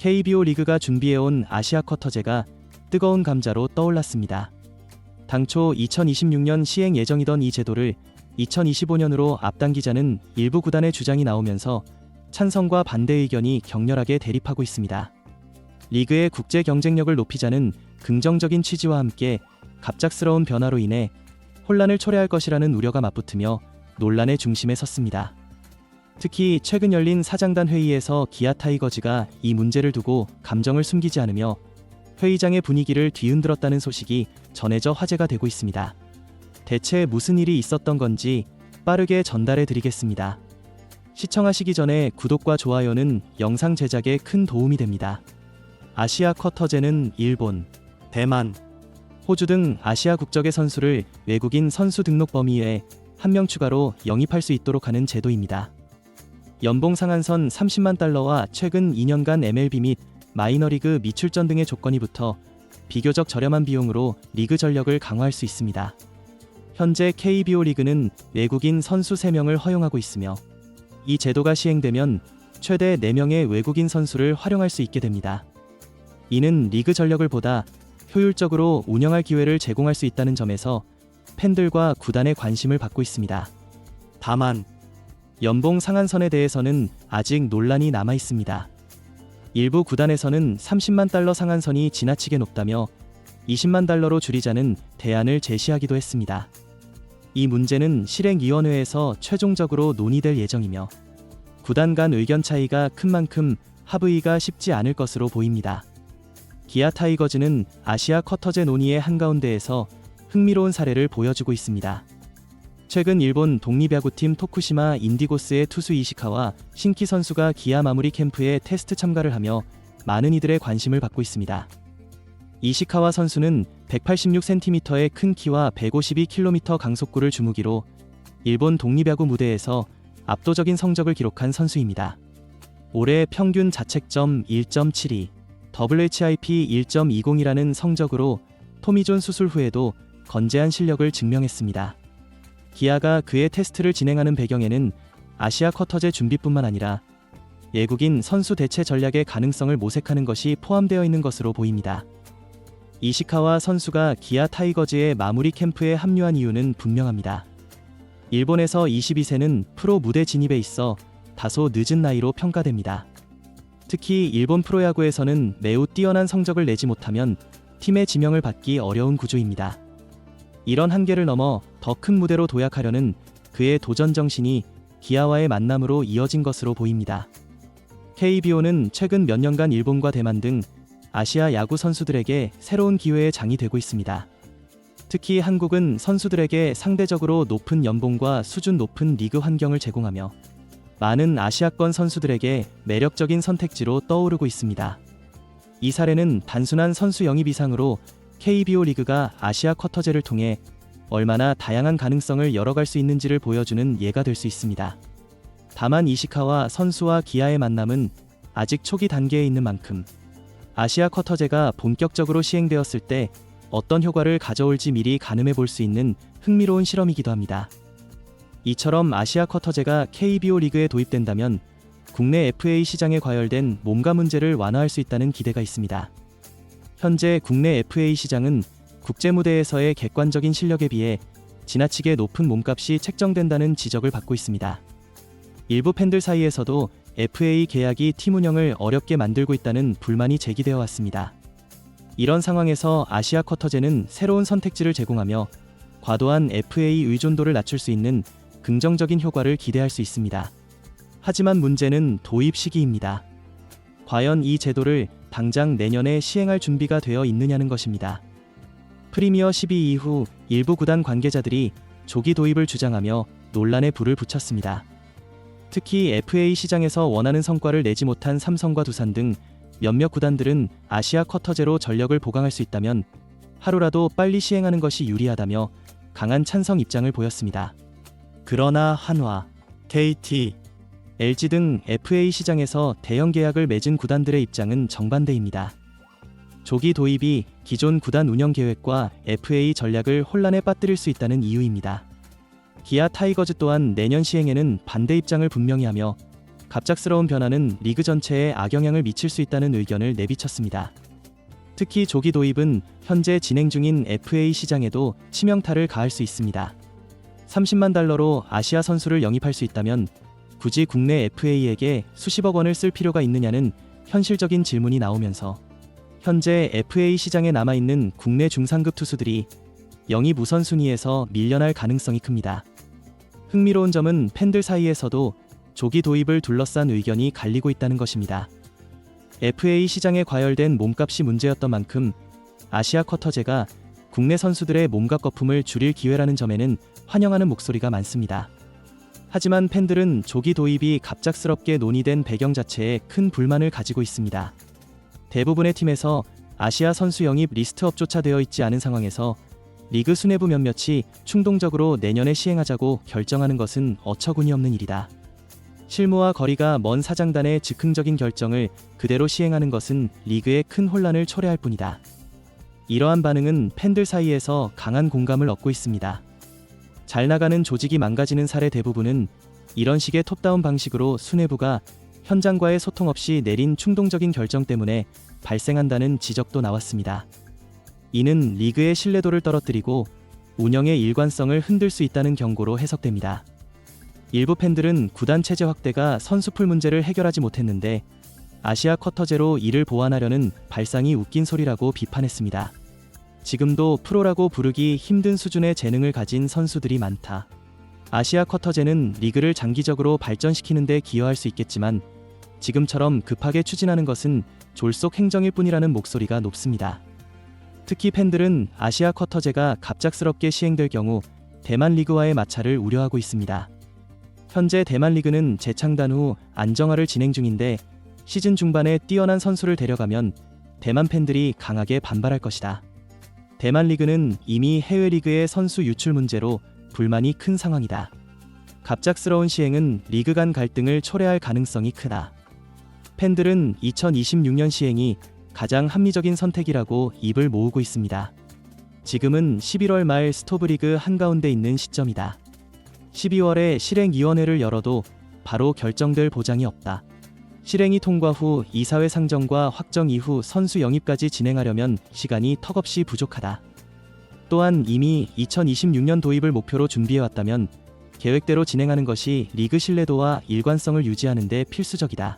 KBO 리그가 준비해온 아시아 쿼터제가 뜨거운 감자로 떠올랐습니다. 당초 2026년 시행 예정이던 이 제도를 2025년으로 앞당기자는 일부 구단의 주장이 나오면서 찬성과 반대 의견이 격렬하게 대립하고 있습니다. 리그의 국제 경쟁력을 높이자는 긍정적인 취지와 함께 갑작스러운 변화로 인해 혼란을 초래할 것이라는 우려가 맞붙으며 논란의 중심에 섰습니다. 특히 최근 열린 사장단 회의에서 기아 타이거즈가 이 문제를 두고 감정을 숨기지 않으며 회의장의 분위기를 뒤흔들었다는 소식이 전해져 화제가 되고 있습니다. 대체 무슨 일이 있었던 건지 빠르게 전달해 드리겠습니다. 시청하시기 전에 구독과 좋아요는 영상 제작에 큰 도움이 됩니다. 아시아 쿼터제는 일본, 대만, 호주 등 아시아 국적의 선수를 외국인 선수 등록 범위에 한 명 추가로 영입할 수 있도록 하는 제도입니다. 연봉 상한선 30만 달러와 최근 2년간 MLB 및 마이너리그 미출전 등의 조건이 붙어 비교적 저렴한 비용으로 리그 전력을 강화할 수 있습니다. 현재 KBO 리그는 외국인 선수 3명을 허용하고 있으며 이 제도가 시행되면 최대 4명의 외국인 선수를 활용할 수 있게 됩니다. 이는 리그 전력을 보다 효율적으로 운영할 기회를 제공할 수 있다는 점에서 팬들과 구단의 관심을 받고 있습니다. 다만 연봉 상한선에 대해서는 아직 논란이 남아 있습니다. 일부 구단에서는 30만 달러 상한선이 지나치게 높다며 20만 달러로 줄이자는 대안을 제시하기도 했습니다. 이 문제는 실행위원회에서 최종적으로 논의될 예정이며 구단 간 의견 차이가 큰 만큼 합의가 쉽지 않을 것으로 보입니다. 기아 타이거즈는 아시아 쿼터제 논의의 한가운데에서 흥미로운 사례를 보여주고 있습니다. 최근 일본 독립야구팀 토쿠시마 인디고스의 투수 이시카와 신키 선수가 기아 마무리 캠프에 테스트 참가를 하며 많은 이들의 관심을 받고 있습니다. 이시카와 선수는 186cm의 큰 키와 152km 강속구를 주무기로 일본 독립야구 무대에서 압도적인 성적을 기록한 선수입니다. 올해 평균 자책점 1.72, WHIP 1.20이라는 성적으로 토미존 수술 후에도 건재한 실력을 증명했습니다. 기아가 그의 테스트를 진행하는 배경에는 아시아 쿼터제 준비뿐만 아니라 외국인 선수 대체 전략의 가능성을 모색하는 것이 포함되어 있는 것으로 보입니다. 이시카와 선수가 기아 타이거즈의 마무리 캠프에 합류한 이유는 분명합니다. 일본에서 22세는 프로 무대 진입에 있어 다소 늦은 나이로 평가됩니다. 특히 일본 프로야구에서는 매우 뛰어난 성적을 내지 못하면 팀의 지명을 받기 어려운 구조입니다. 이런 한계를 넘어 더 큰 무대로 도약하려는 그의 도전 정신이 기아와의 만남으로 이어진 것으로 보입니다. KBO는 최근 몇 년간 일본과 대만 등 아시아 야구 선수들에게 새로운 기회의 장이 되고 있습니다. 특히 한국은 선수들에게 상대적으로 높은 연봉과 수준 높은 리그 환경을 제공하며 많은 아시아권 선수들에게 매력적인 선택지로 떠오르고 있습니다. 이 사례는 단순한 선수 영입 이상으로 KBO 리그가 아시아 쿼터제를 통해 얼마나 다양한 가능성을 열어갈 수 있는지를 보여주는 예가 될 수 있습니다. 다만 이시카와 선수와 기아의 만남은 아직 초기 단계에 있는 만큼 아시아 쿼터제가 본격적으로 시행되었을 때 어떤 효과를 가져올지 미리 가늠해 볼 수 있는 흥미로운 실험이기도 합니다. 이처럼 아시아 쿼터제가 KBO 리그에 도입된다면 국내 FA 시장에 과열된 몸가 문제를 완화할 수 있다는 기대가 있습니다. 현재 국내 FA 시장은 국제 무대에서의 객관적인 실력에 비해 지나치게 높은 몸값이 책정된다는 지적을 받고 있습니다. 일부 팬들 사이에서도 FA 계약이 팀 운영을 어렵게 만들고 있다는 불만이 제기되어 왔습니다. 이런 상황에서 아시아 쿼터제는 새로운 선택지를 제공하며 과도한 FA 의존도를 낮출 수 있는 긍정적인 효과를 기대할 수 있습니다. 하지만 문제는 도입 시기입니다. 과연 이 제도를 당장 내년에 시행할 준비가 되어 있느냐는 것입니다. 프리미어 12 이후 일부 구단 관계자들이 조기 도입을 주장하며 논란에 불을 붙였습니다. 특히 FA 시장에서 원하는 성과를 내지 못한 삼성과 두산 등 몇몇 구단들은 아시아 쿼터제로 전력을 보강할 수 있다면 하루라도 빨리 시행하는 것이 유리하다며 강한 찬성 입장을 보였습니다. 그러나 한화, KT, LG 등 FA 시장에서 대형 계약을 맺은 구단들의 입장은 정반대입니다. 조기 도입이 기존 구단 운영 계획과 FA 전략을 혼란에 빠뜨릴 수 있다는 이유입니다. 기아 타이거즈 또한 내년 시행에는 반대 입장을 분명히 하며 갑작스러운 변화는 리그 전체에 악영향을 미칠 수 있다는 의견을 내비쳤습니다. 특히 조기 도입은 현재 진행 중인 FA 시장에도 치명타를 가할 수 있습니다. 30만 달러로 아시아 선수를 영입할 수 있다면 굳이 국내 FA에게 수십억 원을 쓸 필요가 있느냐는 현실적인 질문이 나오면서 현재 FA 시장에 남아있는 국내 중상급 투수들이 영입 우선순위에서 밀려날 가능성이 큽니다. 흥미로운 점은 팬들 사이에서도 조기 도입을 둘러싼 의견이 갈리고 있다는 것입니다. FA 시장에 과열된 몸값이 문제였던 만큼 아시아 쿼터제가 국내 선수들의 몸값 거품을 줄일 기회라는 점에는 환영하는 목소리가 많습니다. 하지만 팬들은 조기 도입이 갑작스럽게 논의된 배경 자체에 큰 불만을 가지고 있습니다. 대부분의 팀에서 아시아 선수 영입 리스트업조차 되어 있지 않은 상황에서 리그 수뇌부 몇몇이 충동적으로 내년에 시행하자고 결정하는 것은 어처구니 없는 일이다. 실무와 거리가 먼 사장단의 즉흥적인 결정을 그대로 시행하는 것은 리그에 큰 혼란을 초래할 뿐이다. 이러한 반응은 팬들 사이에서 강한 공감을 얻고 있습니다. 잘 나가는 조직이 망가지는 사례 대부분은 이런 식의 톱다운 방식으로 수뇌부가 현장과의 소통 없이 내린 충동적인 결정 때문에 발생한다는 지적도 나왔습니다. 이는 리그의 신뢰도를 떨어뜨리고 운영의 일관성을 흔들 수 있다는 경고로 해석됩니다. 일부 팬들은 구단 체제 확대가 선수풀 문제를 해결하지 못했는데 아시아 쿼터제로 이를 보완하려는 발상이 웃긴 소리라고 비판했습니다. 지금도 프로라고 부르기 힘든 수준의 재능을 가진 선수들이 많다. 아시아 쿼터제는 리그를 장기적으로 발전시키는 데 기여할 수 있겠지만 지금처럼 급하게 추진하는 것은 졸속 행정일 뿐이라는 목소리가 높습니다. 특히 팬들은 아시아 쿼터제가 갑작스럽게 시행될 경우 대만 리그와의 마찰을 우려하고 있습니다. 현재 대만 리그는 재창단 후 안정화를 진행 중인데 시즌 중반에 뛰어난 선수를 데려가면 대만 팬들이 강하게 반발할 것이다. 대만 리그는 이미 해외 리그의 선수 유출 문제로 불만이 큰 상황이다. 갑작스러운 시행은 리그 간 갈등을 초래할 가능성이 크다. 팬들은 2026년 시행이 가장 합리적인 선택이라고 입을 모으고 있습니다. 지금은 11월 말 스토브리그 한가운데 있는 시점이다. 12월에 실행위원회를 열어도 바로 결정될 보장이 없다. 실행이 통과 후 이사회 상정과 확정 이후 선수 영입까지 진행하려면 시간이 턱없이 부족하다. 또한 이미 2026년 도입을 목표로 준비해왔다면 계획대로 진행하는 것이 리그 신뢰도와 일관성을 유지하는 데 필수적이다.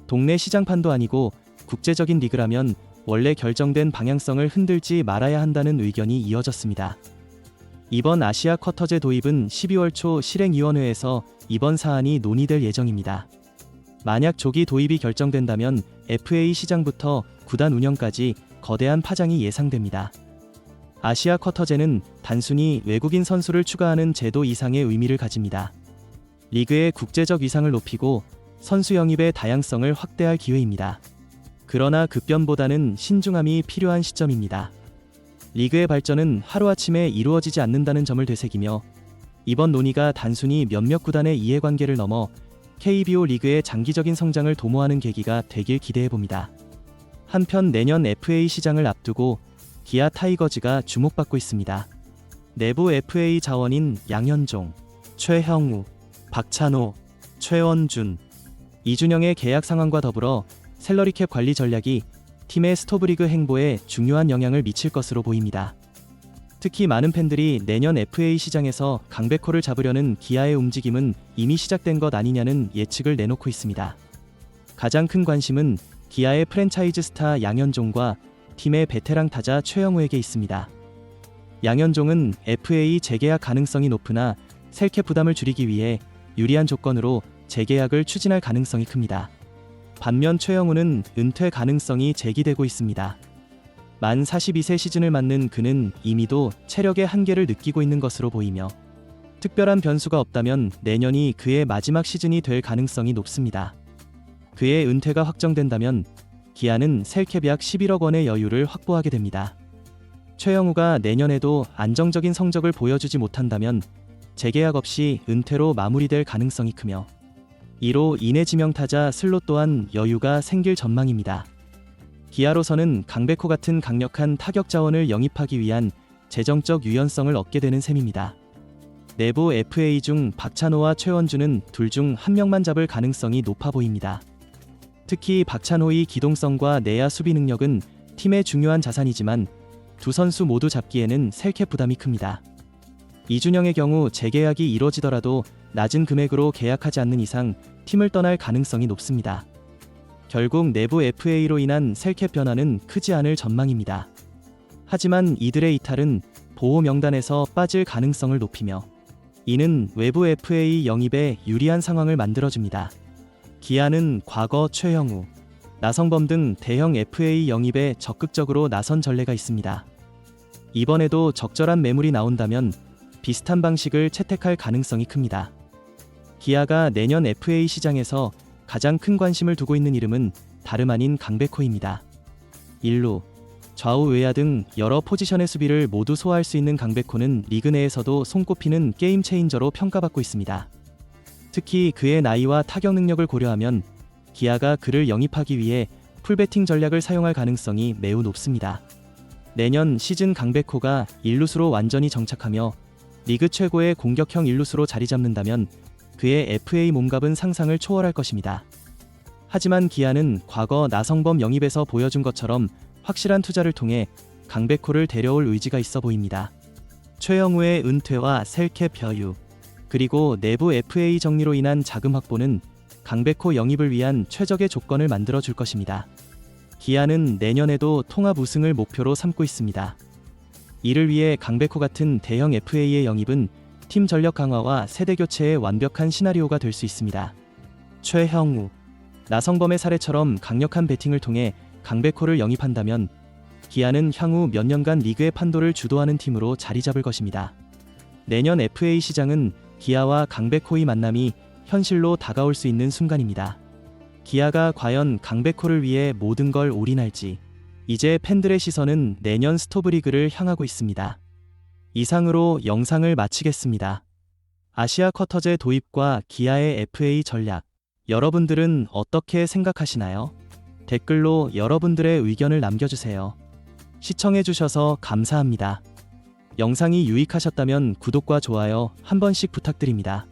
동네 시장판도 아니고 국제적인 리그라면 원래 결정된 방향성을 흔들지 말아야 한다는 의견이 이어졌습니다. 이번 아시아 쿼터제 도입은 12월 초 실행위원회에서 이번 사안이 논의될 예정입니다. 만약 조기 도입이 결정된다면 FA 시장부터 구단 운영까지 거대한 파장이 예상됩니다. 아시아 쿼터제는 단순히 외국인 선수를 추가하는 제도 이상의 의미를 가집니다. 리그의 국제적 위상을 높이고 선수 영입의 다양성을 확대할 기회입니다. 그러나 급변보다는 신중함이 필요한 시점입니다. 리그의 발전은 하루아침에 이루어지지 않는다는 점을 되새기며 이번 논의가 단순히 몇몇 구단의 이해관계를 넘어 KBO 리그의 장기적인 성장을 도모하는 계기가 되길 기대해봅니다. 한편 내년 FA 시장을 앞두고 기아 타이거즈가 주목받고 있습니다. 내부 FA 자원인 양현종, 최형우, 박찬호, 최원준, 이준영의 계약 상황과 더불어 셀러리캡 관리 전략이 팀의 스토브리그 행보에 중요한 영향을 미칠 것으로 보입니다. 특히 많은 팬들이 내년 FA 시장에서 강백호를 잡으려는 기아의 움직임은 이미 시작된 것 아니냐는 예측을 내놓고 있습니다. 가장 큰 관심은 기아의 프랜차이즈 스타 양현종과 팀의 베테랑 타자 최영우에게 있습니다. 양현종은 FA 재계약 가능성이 높으나 셀캡 부담을 줄이기 위해 유리한 조건으로 재계약을 추진할 가능성이 큽니다. 반면 최영우는 은퇴 가능성이 제기되고 있습니다. 만 42세 시즌을 맞는 그는 이미도 체력의 한계를 느끼고 있는 것으로 보이며 특별한 변수가 없다면 내년이 그의 마지막 시즌이 될 가능성이 높습니다. 그의 은퇴가 확정된다면 기아는 셀캡 약 11억 원의 여유를 확보하게 됩니다. 최영우가 내년에도 안정적인 성적을 보여주지 못한다면 재계약 없이 은퇴로 마무리될 가능성이 크며 이로 인해 지명타자 슬롯 또한 여유가 생길 전망입니다. 기아로서는 강백호 같은 강력한 타격 자원을 영입하기 위한 재정적 유연성을 얻게 되는 셈입니다. 내부 FA 중 박찬호와 최원주는 둘 중 한 명만 잡을 가능성이 높아 보입니다. 특히 박찬호의 기동성과 내야 수비 능력은 팀의 중요한 자산이지만 두 선수 모두 잡기에는 셀캡 부담이 큽니다. 이준영의 경우 재계약이 이뤄지더라도 낮은 금액으로 계약하지 않는 이상 팀을 떠날 가능성이 높습니다. 결국 내부 FA로 인한 셀캡 변화는 크지 않을 전망입니다. 하지만 이들의 이탈은 보호 명단에서 빠질 가능성을 높이며 이는 외부 FA 영입에 유리한 상황을 만들어줍니다. 기아는 과거 최형우, 나성범 등 대형 FA 영입에 적극적으로 나선 전례가 있습니다. 이번에도 적절한 매물이 나온다면 비슷한 방식을 채택할 가능성이 큽니다. 기아가 내년 FA 시장에서 가장 큰 관심을 두고 있는 이름은 다름 아닌 강백호입니다. 1루, 좌우 외야 등 여러 포지션의 수비를 모두 소화할 수 있는 강백호는 리그 내에서도 손꼽히는 게임 체인저로 평가받고 있습니다. 특히 그의 나이와 타격 능력을 고려하면 기아가 그를 영입하기 위해 풀배팅 전략을 사용할 가능성이 매우 높습니다. 내년 시즌 강백호가 1루수로 완전히 정착하며 리그 최고의 공격형 1루수로 자리 잡는다면 그의 FA 몸값은 상상을 초월할 것입니다. 하지만 기아는 과거 나성범 영입에서 보여준 것처럼 확실한 투자를 통해 강백호를 데려올 의지가 있어 보입니다. 최영우의 은퇴와 셀캡 여유, 그리고 내부 FA 정리로 인한 자금 확보는 강백호 영입을 위한 최적의 조건을 만들어 줄 것입니다. 기아는 내년에도 통합 우승을 목표로 삼고 있습니다. 이를 위해 강백호 같은 대형 FA의 영입은 팀 전력 강화와 세대 교체의 완벽한 시나리오가 될 수 있습니다. 최형우, 나성범의 사례처럼 강력한 배팅을 통해 강백호를 영입한다면 기아는 향후 몇 년간 리그의 판도를 주도하는 팀으로 자리 잡을 것입니다. 내년 FA 시장은 기아와 강백호의 만남이 현실로 다가올 수 있는 순간입니다. 기아가 과연 강백호를 위해 모든 걸 올인할지, 이제 팬들의 시선은 내년 스토브리그를 향하고 있습니다. 이상으로 영상을 마치겠습니다. 아시아 쿼터제 도입과 기아의 FA 전략, 여러분들은 어떻게 생각하시나요? 댓글로 여러분들의 의견을 남겨주세요. 시청해주셔서 감사합니다. 영상이 유익하셨다면 구독과 좋아요 한 번씩 부탁드립니다.